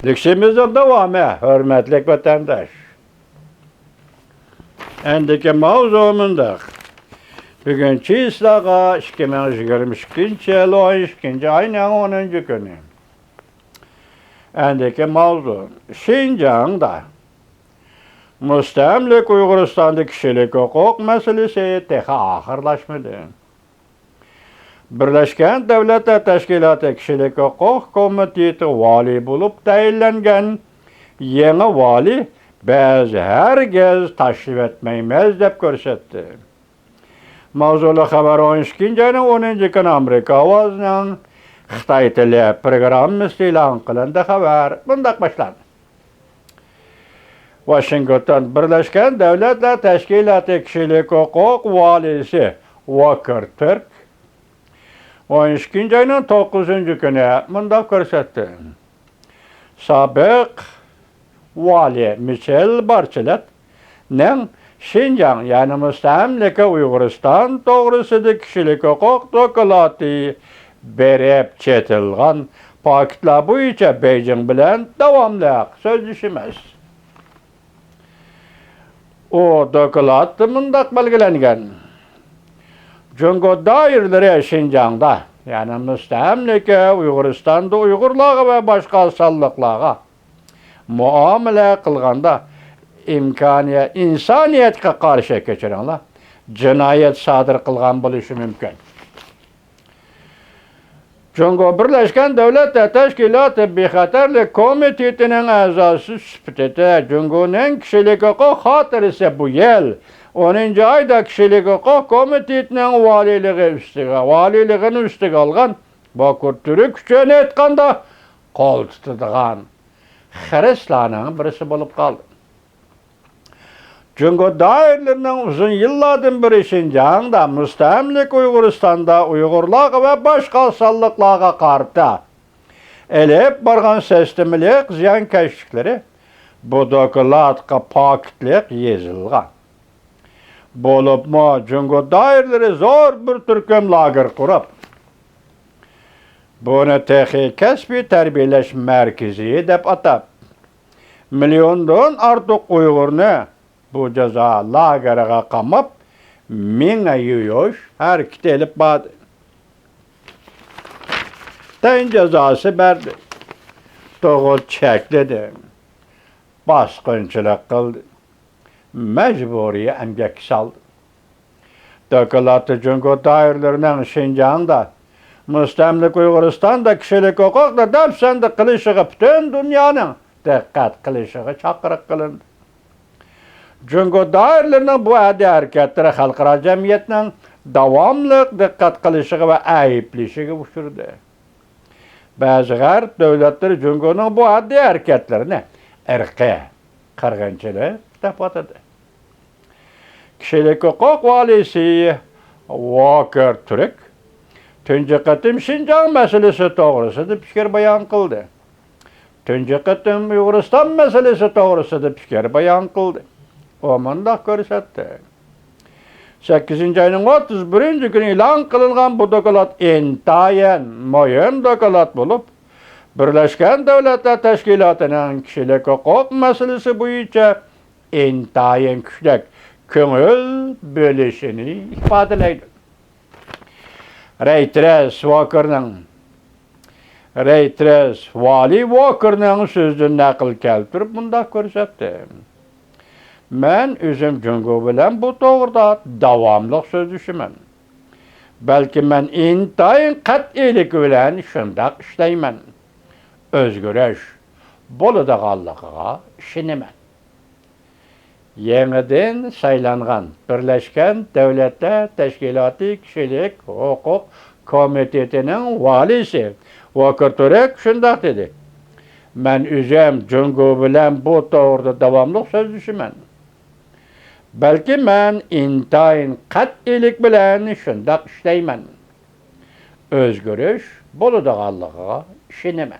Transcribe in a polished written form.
Lüksimizin devamı, hürmetlik vatandaş. Endiki mavzumunda bugünkü islaha 2022 yılı 12. ayının 10. günü. Endiki mavzu Şinjan'da müstemlik Uyguristan'da kişilik hukuk meselesi teha ahırlaşmadı. Birleşken Devletler Teşkilatı Kişilik Hukuk Komiteti vali bulup tayinlengen yeni vali bazı herkes taşrif etmeymez dep görsetti. Mavzulu haber 12. ayının 10. günü Amerika avazının Xitay tili programması ilan kılındı haber bundak başlandı. Washington Birleşken Devletler Teşkilatı Kişilik Hukuk valisi Walker Türk 12. ayının 9. günü bundak görsetti. Sabık vali Michel Bachelet'nin Şinjan yani müstemleke Uyguristan doğrusunda kişilik hukuk dokulatı berip çetilgan paketler boyunca Beijing bilen devamlı sözleşmez. O dokulat mındak belgelengen. Cungo dairleri Şinjan'da yani müstemleke Uyguristan'da Uygurlarga ve başka sallıklarga muamele kılganda insaniyetke karşı geçirenler cinayet sadır kılgan buluşu mümkün. Cungo Birleşken Devletler Teşkilatı Bexaterlik Komitetinin azası süpütete Cungo'nun kişilik hukuk hatırısı bu yıl 10. ayda kişilik hukuk komitetinin valiliğini üstüge algan Bakur Türk yönetkanda kol tutulgan Hristiyanın birisi bulup kaldı. Cungo dairlerinin uzun yıllardan beri Şinjan'da müstemlik Uyguristan'da Uygurlar ve başka sallıklara karşı elip bargan sistemlik ziyan keşikleri bu dokulatqa paketlik yazılgan. Bolup mu Cungo dairleri zor bir Türküm lager kurup bunu tehi kesbi terbiyeleş merkezi dep atap milyondan artık Uygur'unu bu ceza lagerine kamap mine yiyor her kitelip badı. Tayin cezası verdi. Doğru çekledi. Baskınçılık kıldı. Mecburi emgek saldı. Dokulatı Cungo dairlerinin Şinjan'da müstemlik Uyguristan'da kişilik hukukla depsende kılışığı bütün dünyanın dikkat kılışığı çakırık kılındı. Cungo dairlerinin bu adi hareketleri halkara cemiyetinin devamlı dikkat kılışığı ve ayıplışığı uçurdu. Bazı garip devletleri Cungo'nun bu adi hareketlerini ırkı, kırgınçılığı depotadı. Kişilik hukuk valisi Walker Türk, tüncü kıtım Şinjan meselesi doğrusunda fikir beyan kıldı. Tüncü kıtım Uyguristan meselesi doğrusunda fikir beyan kıldı. O mandak görsetti. 8. ayının 31. günü ilan kılıngan bu dokulat intayen moyun dokulat bulup Birleşken Devletler Teşkilatı'nın kişilik hukuk meselesi boyunca intayen küçük köngül bölüşünü ifadeleydi. Vali Walker'ın sözünü nakil keltirip bunda görsetti. Men özüm Cungo bilen bu doğruda davamlıq sözleşmem. Belki men intayin qat'ilik bilen şundak işleymen. Özgürüş, boludağallığa işinemen. Yeniden saylangan Birleşken Devletler Teşkilatı Kişilik Hukuk Komitetinin valisi Walker Türk şundak dedi. Men özüm Cungo bilen bu doğruda davamlıq sözleşmem. Belki men intayin qat'ilik bilen şundak işleymen. Özgürüş boludağallığa işinemen.